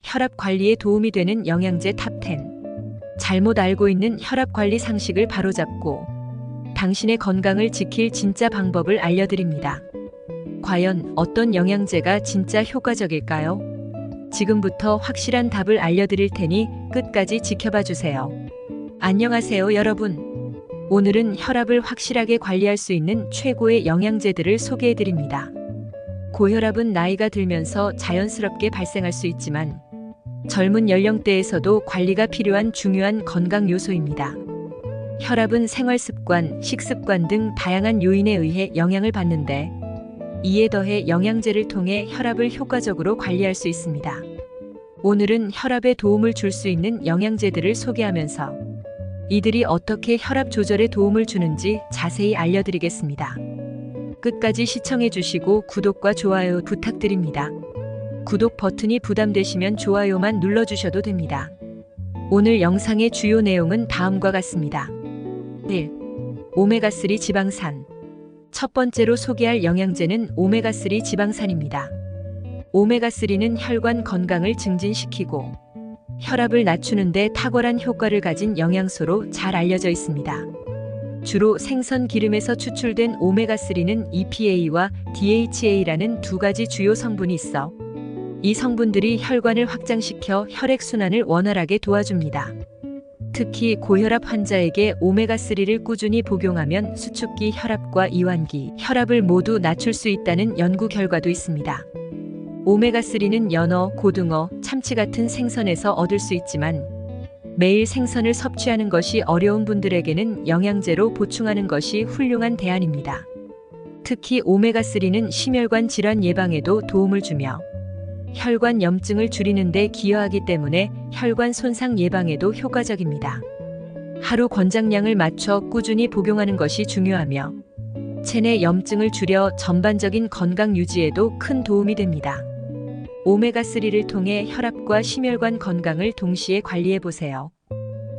혈압 관리에 도움이 되는 영양제 탑10. 잘못 알고 있는 혈압 관리 상식을 바로잡고 당신의 건강을 지킬 진짜 방법을 알려드립니다. 과연 어떤 영양제가 진짜 효과적일까요? 지금부터 확실한 답을 알려드릴 테니 끝까지 지켜봐 주세요. 안녕하세요, 여러분. 오늘은 혈압을 확실하게 관리할 수 있는 최고의 영양제들을 소개해 드립니다. 고혈압은 나이가 들면서 자연스럽게 발생할 수 있지만 젊은 연령대에서도 관리가 필요한 중요한 건강 요소입니다. 혈압은 생활 습관, 식습관 등 다양한 요인에 의해 영향을 받는데 이에 더해 영양제를 통해 혈압을 효과적으로 관리할 수 있습니다. 오늘은 혈압에 도움을 줄 수 있는 영양제들을 소개하면서 이들이 어떻게 혈압 조절에 도움을 주는지 자세히 알려드리겠습니다. 끝까지 시청해 주시고 구독과 좋아요 부탁드립니다. 구독 버튼이 부담되시면 좋아요만 눌러주셔도 됩니다. 오늘 영상의 주요 내용은 다음과 같습니다. 1. 오메가3 지방산. 첫 번째로 소개할 영양제는 오메가3 지방산입니다. 오메가3는 혈관 건강을 증진시키고 혈압을 낮추는 데 탁월한 효과를 가진 영양소로 잘 알려져 있습니다. 주로 생선 기름에서 추출된 오메가3는 EPA와 DHA라는 두 가지 주요 성분이 있어 이 성분들이 혈관을 확장시켜 혈액순환을 원활하게 도와줍니다. 특히 고혈압 환자에게 오메가3를 꾸준히 복용하면 수축기 혈압과 이완기 혈압을 모두 낮출 수 있다는 연구 결과도 있습니다. 오메가3는 연어, 고등어, 참치 같은 생선에서 얻을 수 있지만 매일 생선을 섭취하는 것이 어려운 분들에게는 영양제로 보충하는 것이 훌륭한 대안입니다. 특히 오메가3는 심혈관 질환 예방에도 도움을 주며 혈관 염증을 줄이는 데 기여하기 때문에 혈관 손상 예방에도 효과적입니다. 하루 권장량을 맞춰 꾸준히 복용하는 것이 중요하며 체내 염증을 줄여 전반적인 건강 유지에도 큰 도움이 됩니다. 오메가3를 통해 혈압과 심혈관 건강을 동시에 관리해 보세요.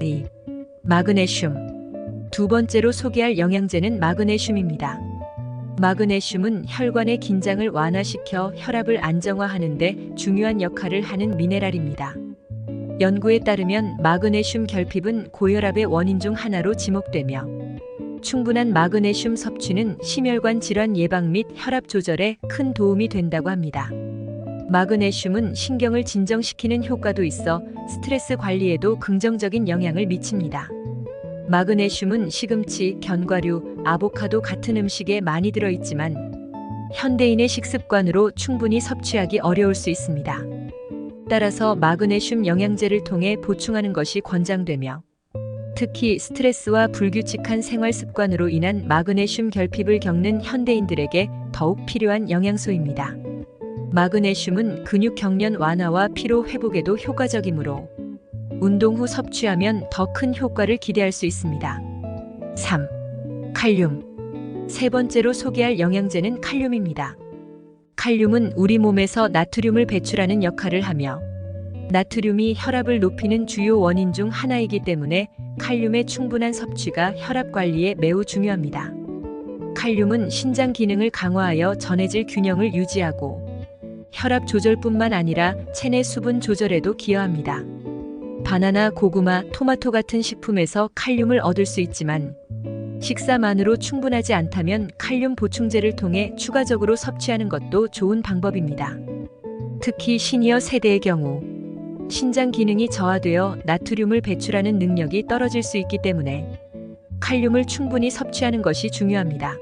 2. 마그네슘. 두 번째로 소개할 영양제는 마그네슘입니다. 마그네슘은 혈관의 긴장을 완화시켜 혈압을 안정화하는 데 중요한 역할을 하는 미네랄입니다. 연구에 따르면 마그네슘 결핍은 고혈압의 원인 중 하나로 지목되며 충분한 마그네슘 섭취는 심혈관 질환 예방 및 혈압 조절에 큰 도움이 된다고 합니다. 마그네슘은 신경을 진정시키는 효과도 있어 스트레스 관리에도 긍정적인 영향을 미칩니다. 마그네슘은 시금치, 견과류, 아보카도 같은 음식에 많이 들어있지만 현대인의 식습관으로 충분히 섭취하기 어려울 수 있습니다. 따라서 마그네슘 영양제를 통해 보충하는 것이 권장되며 특히 스트레스와 불규칙한 생활 습관으로 인한 마그네슘 결핍을 겪는 현대인들에게 더욱 필요한 영양소입니다. 마그네슘은 근육 경련 완화와 피로 회복에도 효과적이므로 운동 후 섭취하면 더 큰 효과를 기대할 수 있습니다. 3. 칼륨. 세 번째로 소개할 영양제는 칼륨입니다. 칼륨은 우리 몸에서 나트륨을 배출하는 역할을 하며 나트륨이 혈압을 높이는 주요 원인 중 하나이기 때문에 칼륨의 충분한 섭취가 혈압 관리에 매우 중요합니다. 칼륨은 신장 기능을 강화하여 전해질 균형을 유지하고 혈압 조절뿐만 아니라 체내 수분 조절에도 기여합니다. 바나나, 고구마, 토마토 같은 식품에서 칼륨을 얻을 수 있지만 식사만으로 충분하지 않다면 칼륨 보충제를 통해 추가적으로 섭취하는 것도 좋은 방법입니다. 특히 시니어 세대의 경우 신장 기능이 저하되어 나트륨을 배출하는 능력이 떨어질 수 있기 때문에 칼륨을 충분히 섭취하는 것이 중요합니다.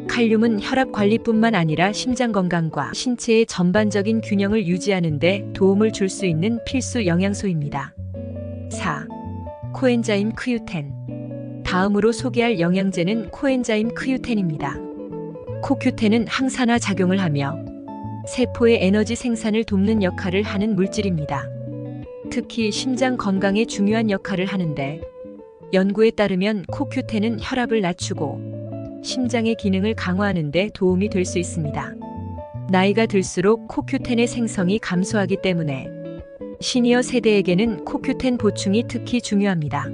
칼륨은 혈압 관리뿐만 아니라 심장 건강과 신체의 전반적인 균형을 유지하는 데 도움을 줄 수 있는 필수 영양소입니다. 4. 코엔자임 Q10. 다음으로 소개할 영양제는 코엔자임 Q10입니다. CoQ10은 항산화 작용을 하며 세포의 에너지 생산을 돕는 역할을 하는 물질입니다. 특히 심장 건강에 중요한 역할을 하는데 연구에 따르면 CoQ10은 혈압을 낮추고 심장의 기능을 강화하는 데 도움이 될 수 있습니다. 나이가 들수록 CoQ10의 생성이 감소하기 때문에 시니어 세대에게는 CoQ10 보충이 특히 중요합니다.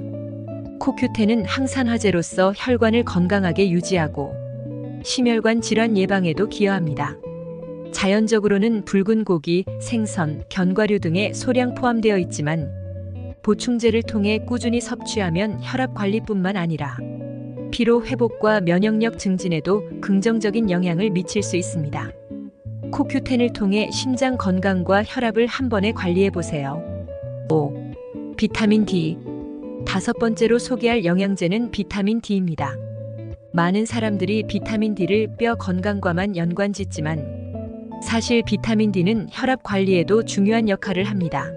CoQ10은 항산화제로서 혈관을 건강하게 유지하고 심혈관 질환 예방에도 기여합니다. 자연적으로는 붉은 고기, 생선, 견과류 등의 소량 포함되어 있지만 보충제를 통해 꾸준히 섭취하면 혈압 관리뿐만 아니라 피로 회복과 면역력 증진에도 긍정적인 영향을 미칠 수 있습니다. 코큐텐을 통해 심장 건강과 혈압을 한 번에 관리해 보세요. 5. 비타민 D. 다섯 번째로 소개할 영양제는 비타민 D입니다. 많은 사람들이 비타민 D를 뼈 건강과만 연관짓지만 사실 비타민 D는 혈압 관리에도 중요한 역할을 합니다.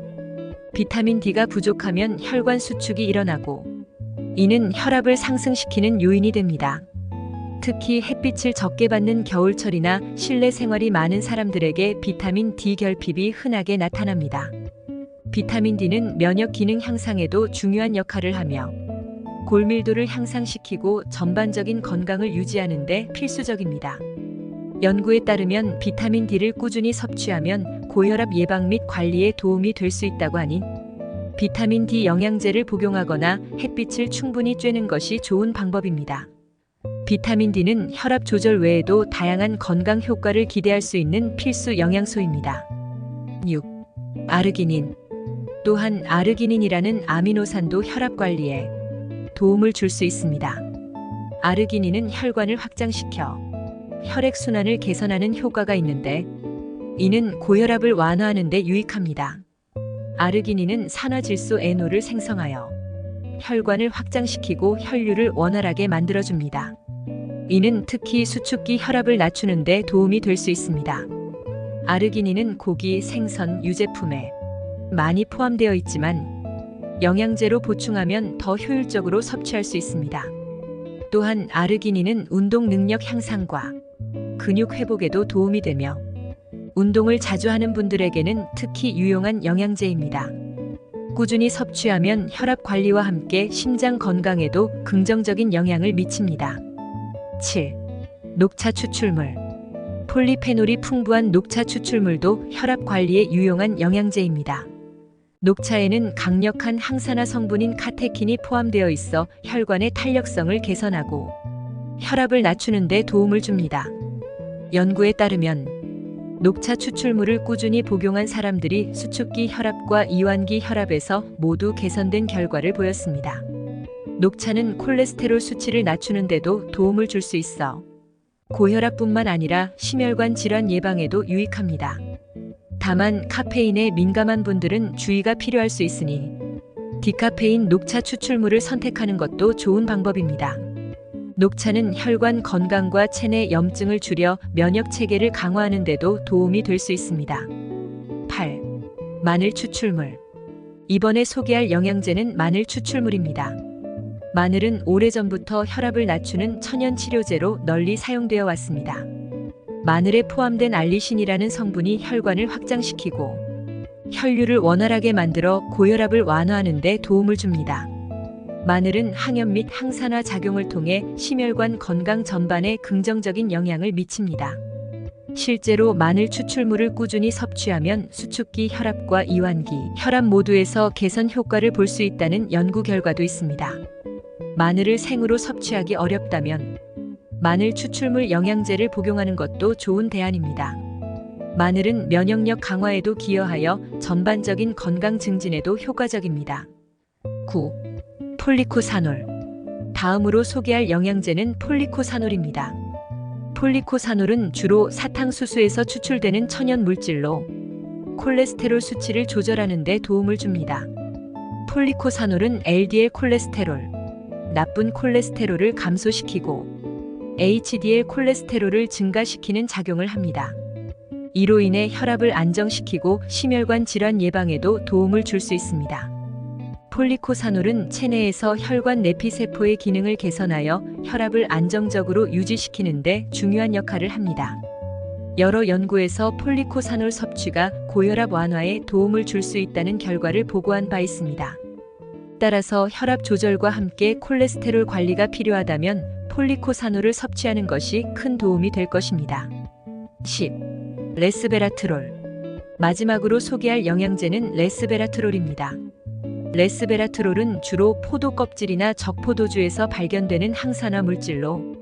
비타민 D가 부족하면 혈관 수축이 일어나고 이는 혈압을 상승시키는 요인이 됩니다. 특히 햇빛을 적게 받는 겨울철이나 실내 생활이 많은 사람들에게 비타민 D 결핍이 흔하게 나타납니다. 비타민 D는 면역 기능 향상에도 중요한 역할을 하며 골밀도를 향상시키고 전반적인 건강을 유지하는 데 필수적입니다. 연구에 따르면 비타민 D를 꾸준히 섭취하면 고혈압 예방 및 관리에 도움이 될 수 있다고 하니 비타민 D 영양제를 복용하거나 햇빛을 충분히 쬐는 것이 좋은 방법입니다. 비타민 D는 혈압 조절 외에도 다양한 건강 효과를 기대할 수 있는 필수 영양소입니다. 6. 아르기닌. 또한 아르기닌이라는 아미노산도 혈압 관리에 도움을 줄 수 있습니다. 아르기닌은 혈관을 확장시켜 혈액순환을 개선하는 효과가 있는데 이는 고혈압을 완화하는 데 유익합니다. 아르기닌은 산화질소 NO를 생성하여 혈관을 확장시키고 혈류를 원활하게 만들어줍니다. 이는 특히 수축기 혈압을 낮추는 데 도움이 될 수 있습니다. 아르기닌은 고기, 생선, 유제품에 많이 포함되어 있지만 영양제로 보충하면 더 효율적으로 섭취할 수 있습니다. 또한 아르기닌은 운동 능력 향상과 근육 회복에도 도움이 되며 운동을 자주 하는 분들에게는 특히 유용한 영양제입니다. 꾸준히 섭취하면 혈압 관리와 함께 심장 건강에도 긍정적인 영향을 미칩니다. 7. 녹차 추출물. 폴리페놀이 풍부한 녹차 추출물도 혈압 관리에 유용한 영양제입니다. 녹차에는 강력한 항산화 성분인 카테킨이 포함되어 있어 혈관의 탄력성을 개선하고 혈압을 낮추는 데 도움을 줍니다. 연구에 따르면 녹차 추출물을 꾸준히 복용한 사람들이 수축기 혈압과 이완기 혈압에서 모두 개선된 결과를 보였습니다. 녹차는 콜레스테롤 수치를 낮추는 데도 도움을 줄 수 있어 고혈압뿐만 아니라 심혈관 질환 예방에도 유익합니다. 다만 카페인에 민감한 분들은 주의가 필요할 수 있으니 디카페인 녹차 추출물을 선택하는 것도 좋은 방법입니다. 녹차는 혈관 건강과 체내 염증을 줄여 면역 체계를 강화하는 데도 도움이 될 수 있습니다. 8. 마늘 추출물. 이번에 소개할 영양제는 마늘 추출물입니다. 마늘은 오래전부터 혈압을 낮추는 천연 치료제로 널리 사용되어 왔습니다. 마늘에 포함된 알리신이라는 성분이 혈관을 확장시키고 혈류를 원활하게 만들어 고혈압을 완화하는 데 도움을 줍니다. 마늘은 항염 및 항산화 작용을 통해 심혈관 건강 전반에 긍정적인 영향을 미칩니다. 실제로 마늘 추출물을 꾸준히 섭취하면 수축기 혈압과 이완기 혈압 모두에서 개선 효과를 볼 수 있다는 연구 결과도 있습니다. 마늘을 생으로 섭취하기 어렵다면 마늘 추출물 영양제를 복용하는 것도 좋은 대안입니다. 마늘은 면역력 강화에도 기여하여 전반적인 건강 증진에도 효과적입니다. 9. 폴리코사놀. 다음으로 소개할 영양제는 폴리코사놀입니다. 폴리코사놀은 주로 사탕수수에서 추출되는 천연 물질로 콜레스테롤 수치를 조절하는 데 도움을 줍니다. 폴리코사놀은 LDL 콜레스테롤, 나쁜 콜레스테롤을 감소시키고 HDL 콜레스테롤을 증가시키는 작용을 합니다. 이로 인해 혈압을 안정시키고 심혈관 질환 예방에도 도움을 줄 수 있습니다. 폴리코사놀은 체내에서 혈관 내피세포의 기능을 개선하여 혈압을 안정적으로 유지시키는 데 중요한 역할을 합니다. 여러 연구에서 폴리코사놀 섭취가 고혈압 완화에 도움을 줄 수 있다는 결과를 보고한 바 있습니다. 따라서 혈압 조절과 함께 콜레스테롤 관리가 필요하다면 폴리코사놀을 섭취하는 것이 큰 도움이 될 것입니다. 10. 레스베라트롤. 마지막으로 소개할 영양제는 레스베라트롤입니다. 레스베라트롤은 주로 포도 껍질이나 적포도주에서 발견되는 항산화 물질로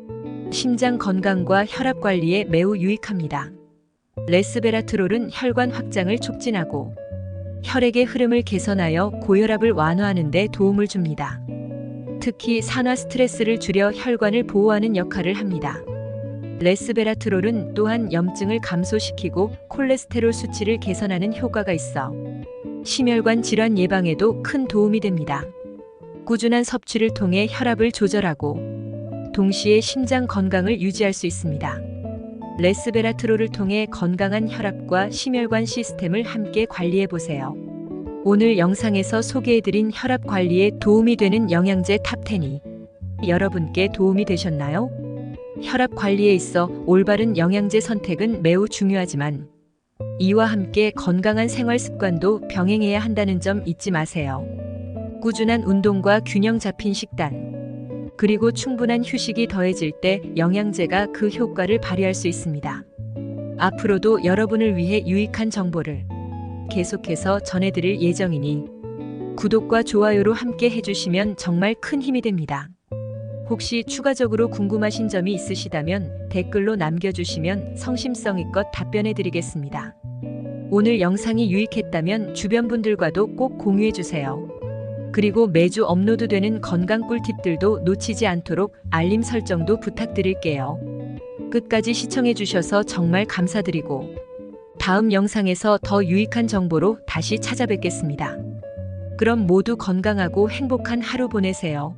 심장 건강과 혈압 관리에 매우 유익합니다. 레스베라트롤은 혈관 확장을 촉진하고 혈액의 흐름을 개선하여 고혈압을 완화하는 데 도움을 줍니다. 특히 산화 스트레스를 줄여 혈관을 보호하는 역할을 합니다. 레스베라트롤은 또한 염증을 감소시키고 콜레스테롤 수치를 개선하는 효과가 있어 심혈관 질환 예방에도 큰 도움이 됩니다. 꾸준한 섭취를 통해 혈압을 조절하고 동시에 심장 건강을 유지할 수 있습니다. 레스베라트롤을 통해 건강한 혈압과 심혈관 시스템을 함께 관리해 보세요. 오늘 영상에서 소개해드린 혈압 관리에 도움이 되는 영양제 탑10이 여러분께 도움이 되셨나요? 혈압 관리에 있어 올바른 영양제 선택은 매우 중요하지만 이와 함께 건강한 생활 습관도 병행해야 한다는 점 잊지 마세요. 꾸준한 운동과 균형 잡힌 식단, 그리고 충분한 휴식이 더해질 때 영양제가 그 효과를 발휘할 수 있습니다. 앞으로도 여러분을 위해 유익한 정보를 계속해서 전해드릴 예정이니 구독과 좋아요로 함께 해주시면 정말 큰 힘이 됩니다. 혹시 추가적으로 궁금하신 점이 있으시다면 댓글로 남겨주시면 성심성의껏 답변해드리겠습니다. 오늘 영상이 유익했다면 주변 분들과도 꼭 공유해주세요. 그리고 매주 업로드되는 건강 꿀팁들도 놓치지 않도록 알림 설정도 부탁드릴게요. 끝까지 시청해주셔서 정말 감사드리고 다음 영상에서 더 유익한 정보로 다시 찾아뵙겠습니다. 그럼 모두 건강하고 행복한 하루 보내세요.